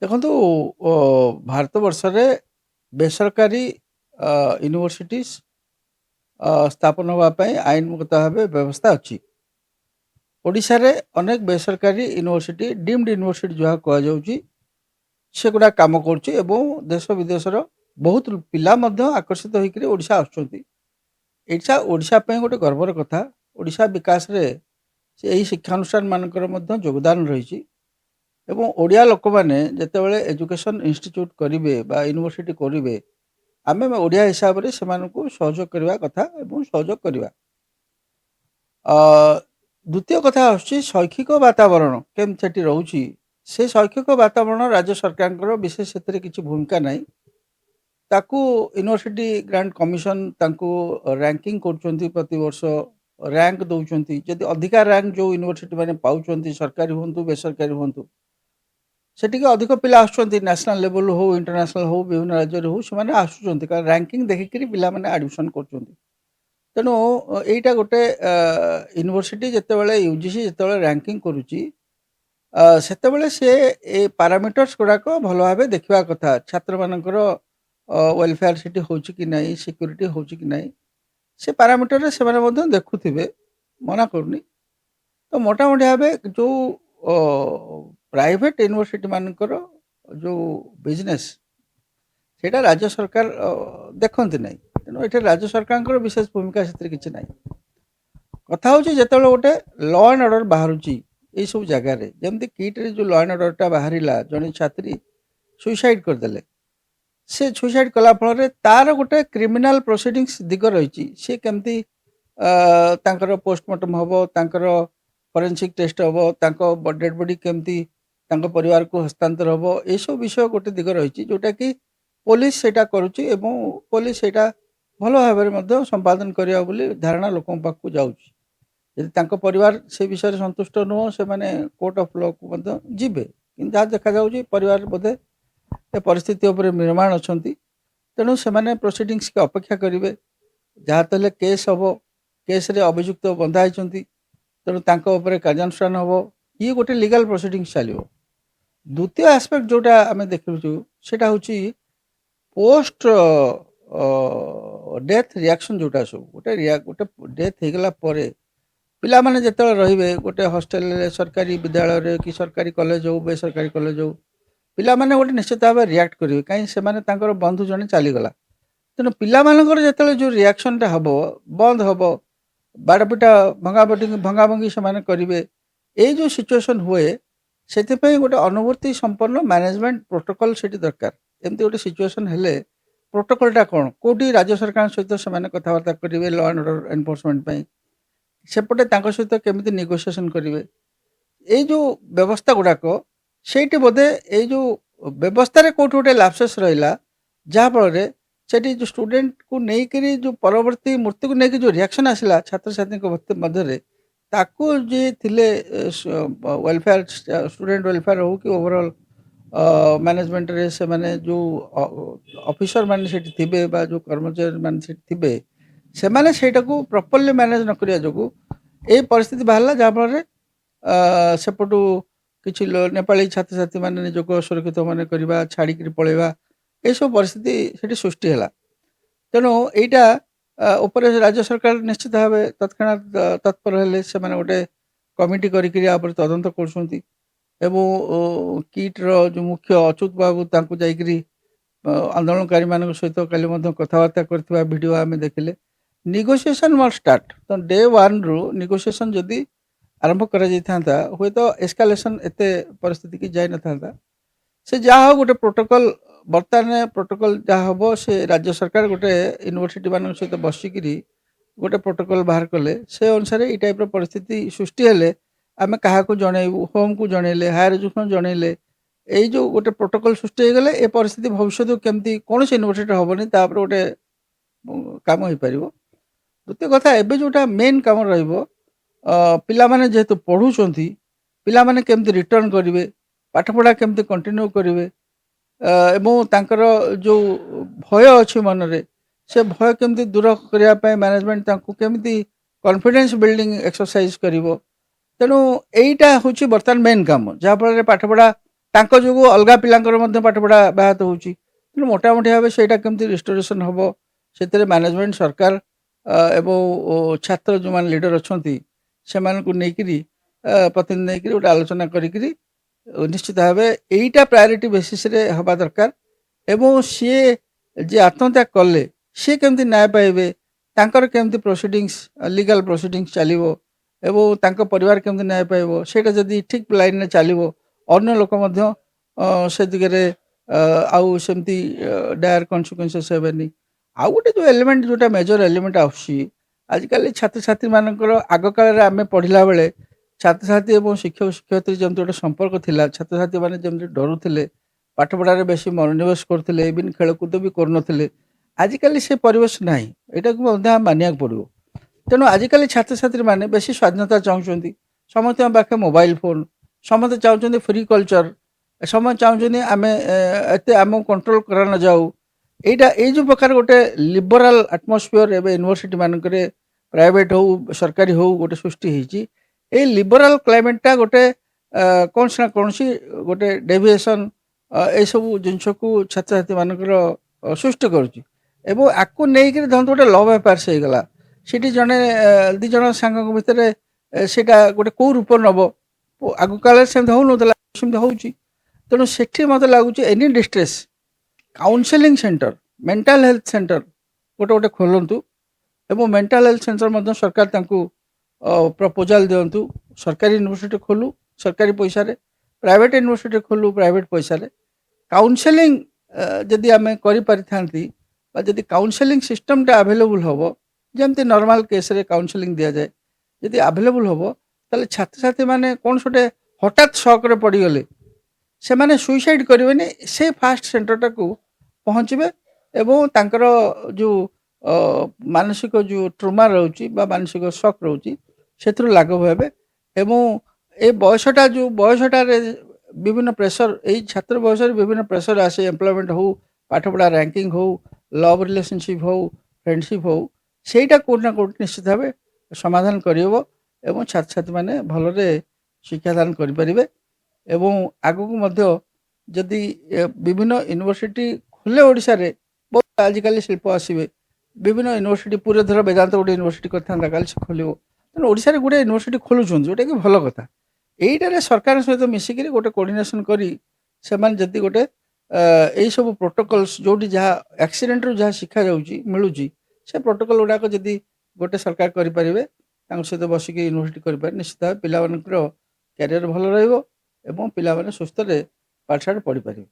ଦେଖନ୍ତୁ ଭାରତବର୍ଷରେ ବେସରକାରୀ ୟୁନିଭର୍ସିଟିଜ୍ ସ୍ଥାପନ ହେବା ପାଇଁ ଆଇନଗତ ଭାବେ ବ୍ୟବସ୍ଥା ଅଛି। ଓଡ଼ିଶାରେ ଅନେକ ବେସରକାରୀ ୟୁନିଭର୍ସିଟି ଡିମ୍ଡ ୟୁନିଭର୍ସିଟି ଯାହା କୁହାଯାଉଛି ସେଗୁଡ଼ା କାମ କରୁଛି ଏବଂ ଦେଶ ବିଦେଶର ବହୁତ ପିଲା ମଧ୍ୟ ଆକର୍ଷିତ ହୋଇକରି ଓଡ଼ିଶା ଆସୁଛନ୍ତି। ଏଇଟା ଓଡ଼ିଶା ପାଇଁ ଗୋଟେ ଗର୍ବର କଥା। ଓଡ଼ିଶା ବିକାଶରେ ଏହି ଶିକ୍ଷାନୁଷ୍ଠାନ ମାନଙ୍କର ମଧ୍ୟ ଯୋଗଦାନ ରହିଛି ଏବଂ ଓଡ଼ିଆ ଲୋକମାନେ ଯେତେବେଳେ ଏଜୁକେସନ୍ ଇନଷ୍ଟିଚ୍ୟୁଟ୍ କରିବେ ବା ୟୁନିଭର୍ସିଟି କରିବେ, ଆମେ ଓଡ଼ିଆ ହିସାବରେ ସେମାନଙ୍କୁ ସହଯୋଗ କରିବା କଥା ଏବଂ ସହଯୋଗ କରିବା। ଦ୍ୱିତୀୟ କଥା ଆସୁଛି ଶୈକ୍ଷିକ ବାତାବରଣ କେମିତି ସେଠି ରହୁଛି। ସେ ଶୈକ୍ଷିକ ବାତାବରଣ ରାଜ୍ୟ ସରକାରଙ୍କର ବିଶେଷ ସେଥିରେ କିଛି ଭୂମିକା ନାହିଁ। ତାକୁ ୟୁନିଭର୍ସିଟି ଗ୍ରାଣ୍ଟ କମିଶନ ତାଙ୍କୁ ରାଙ୍କିଙ୍ଗ କରୁଛନ୍ତି, ପ୍ରତିବର୍ଷ ରାଙ୍କ ଦେଉଛନ୍ତି। ଯଦି ଅଧିକା ରାଙ୍କ ଯେଉଁ ୟୁନିଭର୍ସିଟି ମାନେ ପାଉଛନ୍ତି, ସରକାରୀ ହୁଅନ୍ତୁ ବେସରକାରୀ ହୁଅନ୍ତୁ, ସେଠିକି ଅଧିକ ପିଲା ଆସୁଛନ୍ତି। ନ୍ୟାସନାଲ ଲେଭେଲ ହଉ ଇଣ୍ଟରନ୍ୟାସନାଲ ହଉ ବିଭିନ୍ନ ରାଜ୍ୟରେ ହଉ ସେମାନେ ଆସୁଛନ୍ତି, କାରଣ ରାଙ୍କିଙ୍ଗ ଦେଖିକିରି ପିଲାମାନେ ଆଡ଼ମିସନ୍ କରୁଛନ୍ତି। ତେଣୁ ଏଇଟା ଗୋଟେ ୟୁନିଭର୍ସିଟି ଯେତେବେଳେ ୟୁଜିସି ଯେତେବେଳେ ରାଙ୍କିଙ୍ଗ କରୁଛି, ସେତେବେଳେ ସେ ଏ ପାରାମିଟର୍ସ ଗୁଡ଼ାକ ଭଲ ଭାବେ ଦେଖିବା କଥା। ଛାତ୍ରମାନଙ୍କର ୱେଲଫେୟାର ସେଠି ହେଉଛି କି ନାହିଁ, ସିକ୍ୟୁରିଟି ହେଉଛି କି ନାହିଁ, ସେ ପାରାମିଟରରେ ସେମାନେ ମଧ୍ୟ ଦେଖୁଥିବେ, ମନା କରୁନି। ତ ମୋଟାମୋଟି ଭାବେ ଯେଉଁ ପ୍ରାଇଭେଟ୍ ୟୁନିଭର୍ସିଟି ମାନଙ୍କର ଯେଉଁ ବିଜନେସ୍ ସେଇଟା ରାଜ୍ୟ ସରକାର ଦେଖନ୍ତି ନାହିଁ। ତେଣୁ ଏଠି ରାଜ୍ୟ ସରକାରଙ୍କର ବିଶେଷ ଭୂମିକା ସେଥିରେ କିଛି ନାହିଁ। କଥା ହେଉଛି ଯେତେବେଳେ ଗୋଟେ ଲ ଆଣ୍ଡ ଅର୍ଡ଼ର ବାହାରୁଛି ଏଇସବୁ ଜାଗାରେ, ଯେମିତି କିଟ୍ରେ ଯେଉଁ ଲ ଆଣ୍ଡ ଅର୍ଡ଼ରଟା ବାହାରିଲା, ଜଣେ ଛାତ୍ରୀ ସୁଇସାଇଡ୍ କରିଦେଲେ। ସେ ସୁଇସାଇଡ୍ କଲା ଫଳରେ ତାର ଗୋଟେ କ୍ରିମିନାଲ ପ୍ରୋସିଡିଙ୍ଗସ୍ ଦିଗ ରହିଛି। ସେ କେମିତି ତାଙ୍କର ପୋଷ୍ଟମର୍ଟମ୍ ହେବ, ତାଙ୍କର ଫରେନ୍ସିକ୍ ଟେଷ୍ଟ ହେବ, ତାଙ୍କ ଡେଡ୍ ବଡି କେମିତି ତାଙ୍କ ପରିବାରକୁ ହସ୍ତାନ୍ତର ହେବ, ଏସବୁ ବିଷୟ ଗୋଟେ ଦିଗ ରହିଛି ଯେଉଁଟାକି ପୋଲିସ ସେଇଟା କରୁଛି ଏବଂ ପୋଲିସ ସେଇଟା ଭଲ ଭାବରେ ମଧ୍ୟ ସମ୍ପାଦନ କରିବା ବୋଲି ଧାରଣା ଲୋକଙ୍କ ପାଖକୁ ଯାଉଛି। ଯଦି ତାଙ୍କ ପରିବାର ସେ ବିଷୟରେ ସନ୍ତୁଷ୍ଟ ନୁହଁ, ସେମାନେ କୋର୍ଟ ଅଫ୍ ଲକୁ ମଧ୍ୟ ଯିବେ। କିନ୍ତୁ ଯାହା ଦେଖାଯାଉଛି ପରିବାର ବୋଧେ ଏ ପରିସ୍ଥିତି ଉପରେ ନିର୍ମାଣ ଅଛନ୍ତି। ତେଣୁ ସେମାନେ ପ୍ରୋସିଡିଙ୍ଗସ୍କି ଅପେକ୍ଷା କରିବେ। ଯାହା ତ ହେଲେ କେସ୍ ହେବ, କେସ୍ରେ ଅଭିଯୁକ୍ତ ବନ୍ଧା ହେଇଛନ୍ତି, ତେଣୁ ତାଙ୍କ ଉପରେ କାର୍ଯ୍ୟାନୁଷ୍ଠାନ ହେବ। ଇଏ ଗୋଟେ ଲିଗାଲ ପ୍ରୋସିଡିଙ୍ଗସ୍ ଚାଲିବ। ଦ୍ୱିତୀୟ ଆସ୍ପେକ୍ଟ ଯେଉଁଟା ଆମେ ଦେଖୁଛୁ ସେଇଟା ହେଉଛି ପୋଷ୍ଟ ଡେଥ୍ ରିଆକ୍ସନ୍। ଯେଉଁଟା ସବୁ ଗୋଟେ ଡେଥ୍ ହେଇଗଲା ପରେ ପିଲାମାନେ ଯେତେବେଳେ ରହିବେ ଗୋଟେ ହଷ୍ଟେଲରେ, ସରକାରୀ ବିଦ୍ୟାଳୟରେ କି ସରକାରୀ କଲେଜ ହଉ ବେସରକାରୀ କଲେଜ ହଉ, ପିଲାମାନେ ଗୋଟେ ନିଶ୍ଚିତ ଭାବେ ରିଆକ୍ଟ କରିବେ, କାହିଁକି ସେମାନେ ତାଙ୍କର ବନ୍ଧୁ ଜଣେ ଚାଲିଗଲା। ତେଣୁ ପିଲାମାନଙ୍କର ଯେତେବେଳେ ଯେଉଁ ରିଆକ୍ସନଟା ହେବ, ବନ୍ଦ ହେବ, ବାଡ଼ପିଟା ଭଙ୍ଗାଭଙ୍ଗି ସେମାନେ କରିବେ, ଏଇ ଯେଉଁ ସିଚୁଏସନ୍ ହୁଏ, ସେଥିପାଇଁ ଗୋଟେ ଅନୁଭୂତି ସମ୍ପନ୍ନ ମ୍ୟାନେଜମେଣ୍ଟ ପ୍ରୋଟୋକଲ୍ ସେଠି ଦରକାର। ଏମିତି ଗୋଟେ ସିଚୁଏସନ୍ ହେଲେ ପ୍ରୋଟୋକଲ୍ଟା କ'ଣ, କେଉଁଠି ରାଜ୍ୟ ସରକାରଙ୍କ ସହିତ ସେମାନେ କଥାବାର୍ତ୍ତା କରିବେ ଲ ଆଣ୍ଡ ଅର୍ଡ଼ର ଏନଫୋର୍ସମେଣ୍ଟ ପାଇଁ, ସେପଟେ ତାଙ୍କ ସହିତ କେମିତି ନେଗୋସିଏସନ୍ କରିବେ, ଏଇ ଯେଉଁ ବ୍ୟବସ୍ଥା ଗୁଡ଼ାକ ସେଇଠି ବୋଧେ ଏଇ ଯେଉଁ ବ୍ୟବସ୍ଥାରେ କେଉଁଠି ଗୋଟେ ଲାପସେସ୍ ରହିଲା, ଯାହାଫଳରେ ସେଠି ଯେଉଁ ଷ୍ଟୁଡେଣ୍ଟକୁ ନେଇକରି ଯେଉଁ ପରବର୍ତ୍ତୀ ମୂର୍ତ୍ତିକୁ ନେଇକି ଯେଉଁ ରିଆକ୍ସନ୍ ଆସିଲା ଛାତ୍ରଛାତ୍ରୀଙ୍କ ମଧ୍ୟରେ, ତାକୁ ଯିଏ ଥିଲେ ୱେଲଫେୟାର, ଷ୍ଟୁଡେଣ୍ଟ ୱେଲଫେୟାର ହଉ କି ଓଭରଅଲ୍ ମ୍ୟାନେଜମେଣ୍ଟରେ ସେମାନେ ଯେଉଁ ଅଫିସର ମାନେ ସେଠି ଥିବେ ବା ଯେଉଁ କର୍ମଚାରୀ ମାନେ ସେଠି ଥିବେ, ସେମାନେ ସେଇଟାକୁ ପ୍ରପରଲି ମ୍ୟାନେଜ ନ କରିବା ଯୋଗୁଁ ଏଇ ପରିସ୍ଥିତି ବାହାରିଲା। ଯାହାଫଳରେ ସେପଟୁ କିଛି ନେପାଳୀ ଛାତ୍ରଛାତ୍ରୀ ମାନେ ନିଜକୁ ଅସୁରକ୍ଷିତ ମନେ କରିବା, ଛାଡ଼ିକିରି ପଳେଇବା, ଏସବୁ ପରିସ୍ଥିତି ସେଠି ସୃଷ୍ଟି ହେଲା। ତେଣୁ ଏଇଟା ଉପରେ ରାଜ୍ୟ ସରକାର ନିଶ୍ଚିତ ଭାବେ ତତ୍କ୍ଷଣାତ୍ ତତ୍ପର ହେଲେ। ସେମାନେ ଗୋଟେ କମିଟି କରିକିରି ୟା ଉପରେ ତଦନ୍ତ କରୁଛନ୍ତି ଏବଂ କିଟ୍ର ଯେଉଁ ମୁଖ୍ୟ ଅଚ୍ୟୁତ ବାବୁ ତାଙ୍କୁ ଯାଇକରି ଆନ୍ଦୋଳନକାରୀମାନଙ୍କ ସହିତ କାଲି ମଧ୍ୟ କଥାବାର୍ତ୍ତା କରିଥିବା ଭିଡ଼ିଓ ଆମେ ଦେଖିଲେ। ନେଗୋସିଏସନ୍ ମଷ୍ଟ ଷ୍ଟାର୍ଟ। ତ ଡେ ୱାନ୍ରୁ ନେଗୋସିଏସନ୍ ଯଦି ଆରମ୍ଭ କରାଯାଇଥାନ୍ତା, ହୁଏତ ଏସ୍କାଲେସନ୍ ଏତେ ପରିସ୍ଥିତି କି ଯାଇନଥାନ୍ତା। ସେ ଯାହା ହଉ ଗୋଟେ ପ୍ରୋଟୋକଲ୍, ବର୍ତ୍ତମାନ ପ୍ରୋଟୋକଲ୍ ଯାହା ହେବ, ସେ ରାଜ୍ୟ ସରକାର ଗୋଟେ ୟୁନିଭର୍ସିଟି ମାନଙ୍କ ସହିତ ବସିକିରି ଗୋଟେ ପ୍ରୋଟୋକଲ୍ ବାହାର କଲେ। ସେ ଅନୁସାରେ ଏଇ ଟାଇପ୍ର ପରିସ୍ଥିତି ସୃଷ୍ଟି ହେଲେ ଆମେ କାହାକୁ ଜଣେଇବୁ, ହୋମ୍କୁ ଜଣେଇଲେ, ହାୟର ଏଜୁକେସନ୍ ଜଣେଇଲେ, ଏଇ ଯେଉଁ ଗୋଟେ ପ୍ରୋଟୋକଲ୍ ସୃଷ୍ଟି ହେଇଗଲେ ଏ ପରିସ୍ଥିତି ଭବିଷ୍ୟତକୁ କେମିତି କୌଣସି ୟୁନିଭର୍ସିଟିରେ ହେବନି, ତାପରେ ଗୋଟେ କାମ ହେଇପାରିବ। ଦ୍ୱିତୀୟ କଥା, ଏବେ ଯେଉଁଟା ମେନ୍ କାମ ରହିବ, ପିଲାମାନେ ଯେହେତୁ ପଢ଼ୁଛନ୍ତି, ପିଲାମାନେ କେମିତି ରିଟର୍ନ କରିବେ, ପାଠପଢ଼ା କେମିତି କଣ୍ଟିନ୍ୟୁ କରିବେ, ଏବଂ ତାଙ୍କର ଯେଉଁ ଭୟ ଅଛି ମନରେ, ସେ ଭୟ କେମିତି ଦୂର କରିବା ପାଇଁ ମ୍ୟାନେଜମେଣ୍ଟ ତାଙ୍କୁ କେମିତି କନଫିଡେନ୍ସ ବିଲ୍ଡିଂ ଏକ୍ସରସାଇଜ କରିବ। ତେଣୁ ଏଇଟା ହେଉଛି ବର୍ତ୍ତମାନ ମେନ୍ କାମ, ଯାହାଫଳରେ ପାଠପଢ଼ା ତାଙ୍କ ଯୋଗୁଁ ଅଲଗା ପିଲାଙ୍କର ମଧ୍ୟ ପାଠପଢ଼ା ବ୍ୟାହତ ହେଉଛି। ତେଣୁ ମୋଟାମୋଟି ଭାବେ ସେଇଟା କେମିତି ରିଷ୍ଟୋରେସନ୍ ହେବ, ସେଥିରେ ମ୍ୟାନେଜମେଣ୍ଟ, ସରକାର ଏବଂ ଛାତ୍ର ଯେଉଁମାନେ ଲିଡର ଅଛନ୍ତି ସେମାନଙ୍କୁ ନେଇକିରି ପ୍ରତିନିଧି ନେଇକିରି ଗୋଟେ ଆଲୋଚନା କରିକିରି ନିଶ୍ଚିତ ଭାବେ ଏଇଟା ପ୍ରାୟୋରିଟି ବେସିସ୍ରେ ହେବା ଦରକାର। ଏବଂ ସିଏ ଯିଏ ଆତ୍ମହତ୍ୟା କଲେ ସିଏ କେମିତି ନ୍ୟାୟ ପାଇବେ, ତାଙ୍କର କେମିତି ପ୍ରୋସିଡ଼ିଂସ୍, ଲିଗାଲ୍ ପ୍ରୋସିଡ଼ିଂସ୍ ଚାଲିବ ଏବଂ ତାଙ୍କ ପରିବାର କେମିତି ନ୍ୟାୟ ପାଇବ, ସେଇଟା ଯଦି ଠିକ୍ ଲାଇନ୍ରେ ଚାଲିବ ଅନ୍ୟ ଲୋକ ମଧ୍ୟ ସେ ଦିଗରେ ଆଉ ସେମିତି ଡାୟାର କନସିକ୍ୱେନ୍ସେସ୍ ହେବେନି। ଆଉ ଗୋଟେ ଯେଉଁ ଏଲିମେଣ୍ଟ, ଯେଉଁଟା ମେଜର ଏଲିମେଣ୍ଟ ଆସୁଛି ଆଜିକାଲି ଛାତ୍ରଛାତ୍ରୀମାନଙ୍କର, ଆଗକାଳରେ ଆମେ ପଢ଼ିଲା ବେଳେ ଛାତ୍ରଛାତ୍ରୀ ଏବଂ ଶିକ୍ଷକ ଶିକ୍ଷୟିତ୍ରୀ ଯେମିତି ଗୋଟେ ସମ୍ପର୍କ ଥିଲା, ଛାତ୍ରଛାତ୍ରୀମାନେ ଯେମିତି ଡରୁଥିଲେ, ପାଠପଢ଼ାରେ ବେଶୀ ମନୋନିବେଶ କରୁଥିଲେ, ଇଭିନ୍ ଖେଳକୁଦ ବି କରୁନଥିଲେ। ଆଜିକାଲି ସେ ପରିବେଶ ନାହିଁ, ଏଇଟାକୁ ମଧ୍ୟ ଆମେ ମାନିବାକୁ ପଡ଼ିବ। ତେଣୁ ଆଜିକାଲି ଛାତ୍ରଛାତ୍ରୀମାନେ ବେଶୀ ସ୍ୱାଧୀନତା ଚାହୁଁଛନ୍ତି, ସମସ୍ତଙ୍କ ପାଖେ ମୋବାଇଲ ଫୋନ୍, ସମସ୍ତେ ଚାହୁଁଛନ୍ତି ଫ୍ରି କଲଚର, ସମସ୍ତେ ଚାହୁଁଛନ୍ତି ଆମେ ଏତେ ଆମକୁ କଣ୍ଟ୍ରୋଲ କରା ନ ଯାଉ। ଏଇ ଯେଉଁ ପ୍ରକାର ଗୋଟେ ଲିବରାଲ ଆଟମସ୍ଫିୟର ଏବେ ୟୁନିଭର୍ସିଟି ମାନଙ୍କରେ ପ୍ରାଇଭେଟ ହଉ ସରକାରୀ ହଉ ଗୋଟେ ସୃଷ୍ଟି ହେଇଛି, ଏଇ ଲିବରାଲ କ୍ଲାଇମେଟଟା ଗୋଟେ କୌଣସି ନା କୌଣସି ଗୋଟେ ଡେଭିଏସନ୍ ଏଇସବୁ ଜିନିଷକୁ ଛାତ୍ରଛାତ୍ରୀମାନଙ୍କର ସୃଷ୍ଟି କରୁଛି। ଏବଂ ଆକୁ ନେଇକରି ଧରନ୍ତୁ ଗୋଟେ ଲଭ୍ ଆଫେୟାର୍ସ ହେଇଗଲା, ସେଠି ଜଣେ ଦୁଇ ଜଣ ସାଙ୍ଗଙ୍କ ଭିତରେ ସେଇଟା ଗୋଟେ କେଉଁ ରୂପ ନେବ, ଆଗକାଳରେ ସେମିତି ହେଉନଥିଲା, ସେମିତି ହେଉଛି। ତେଣୁ ସେଠି ମୋତେ ଲାଗୁଛି any distress counselling centre, mental health centre ଗୋଟେ ଗୋଟେ ଖୋଲନ୍ତୁ ଏବଂ ମେଣ୍ଟାଲ ହେଲ୍ଥ ସେଣ୍ଟର ମଧ୍ୟ ସରକାର ତାଙ୍କୁ ପ୍ରପୋଜାଲ୍ ଦିଅନ୍ତୁ। ସରକାରୀ ୟୁନିଭର୍ସିଟି ଖୋଲୁ ସରକାରୀ ପଇସାରେ, ପ୍ରାଇଭେଟ୍ ୟୁନିଭର୍ସିଟି ଖୋଲୁ ପ୍ରାଇଭେଟ୍ ପଇସାରେ। କାଉନସେଲିଂ ଯଦି ଆମେ କରିପାରିଥାନ୍ତି ବା ଯଦି କାଉନସେଲିଂ ସିଷ୍ଟମଟା ଆଭେଲେବୁଲ୍ ହେବ, ଯେମିତି ନର୍ମାଲ କେସ୍ରେ କାଉନସେଲିଂ ଦିଆଯାଏ, ଯଦି ଆଭେଲେବୁଲ୍ ହେବ ତାହେଲେ ଛାତ୍ରଛାତ୍ରୀମାନେ କୌଣସି ଗୋଟେ ହଠାତ୍ ସକରେ ପଡ଼ିଗଲେ ସେମାନେ ସୁଇସାଇଡ୍ କରିବେନି, ସେ ଫାଷ୍ଟ ସେଣ୍ଟରଟାକୁ ପହଞ୍ଚିବେ ଏବଂ ତାଙ୍କର ଯେଉଁ ମାନସିକ ଯେଉଁ ଟ୍ରମା ରହୁଛି ବା ମାନସିକ ସକ୍ ରହୁଛି ସେଥିରୁ ଲାଘବ ହେବେ। ଏବଂ ଏ ବୟସଟା, ଯେଉଁ ବୟସଟାରେ ବିଭିନ୍ନ ପ୍ରେସର, ଏଇ ଛାତ୍ର ବୟସରେ ବିଭିନ୍ନ ପ୍ରେସର ଆସେ, ଏମ୍ପ୍ଲୟମେଣ୍ଟ ହଉ, ପାଠପଢ଼ା ର୍ୟାଙ୍କିଙ୍ଗ ହଉ, ଲଭ୍ ରିଲେସନସିପ୍ ହଉ, ଫ୍ରେଣ୍ଡସିପ୍ ହଉ, ସେଇଟା କେଉଁଠି ନା କେଉଁଠି ନିଶ୍ଚିତ ଭାବେ ସମାଧାନ କରିହେବ ଏବଂ ଛାତ୍ରଛାତ୍ରୀମାନେ ଭଲରେ ଶିକ୍ଷାଦାନ କରିପାରିବେ। ଏବଂ ଆଗକୁ ମଧ୍ୟ ଯଦି ବିଭିନ୍ନ ୟୁନିଭର୍ସିଟି ଖୋଲେ ଓଡ଼ିଶାରେ, ବହୁତ ଆଜିକାଲି ଶିଳ୍ପ ଆସିବେ, ବିଭିନ୍ନ ୟୁନିଭର୍ସିଟି, ପୁରୀ ଧର ବେଦାନ୍ତ ଗୋଟେ ୟୁନିଭର୍ସିଟି କରିଥାନ୍ତା, କାଲି ସେ ଖୋଲିବ। ତେଣୁ ଓଡ଼ିଶାରେ ଗୋଟେ ୟୁନିଭର୍ସିଟି ଖୋଲୁଛନ୍ତି, ଯେଉଁଟାକି ଭଲ କଥା। ଏଇଟାରେ ସରକାରଙ୍କ ସହିତ ମିଶିକିରି ଗୋଟେ କୋର୍ଡ଼ିନେସନ୍ କରି ସେମାନେ ଯଦି ଗୋଟେ ଏଇସବୁ ପ୍ରୋଟୋକଲ୍ସ, ଯେଉଁଠି ଯାହା ଆକ୍ସିଡେଣ୍ଟରୁ ଯାହା ଶିଖାଯାଉଛି ମିଳୁଛି, ସେ ପ୍ରୋଟୋକଲ୍ ଗୁଡ଼ାକ ଯଦି ଗୋଟେ ସରକାର କରିପାରିବେ, ତାଙ୍କ ସହିତ ବସିକି ୟୁନିଭର୍ସିଟି କରିପାରିବେ, ନିଶ୍ଚିତ ଭାବେ ପିଲାମାନଙ୍କର କ୍ୟାରିୟର ଭଲ ରହିବ ଏବଂ ପିଲାମାନେ ସୁସ୍ଥରେ ପାଠଶାଠ ପଢ଼ିପାରିବେ।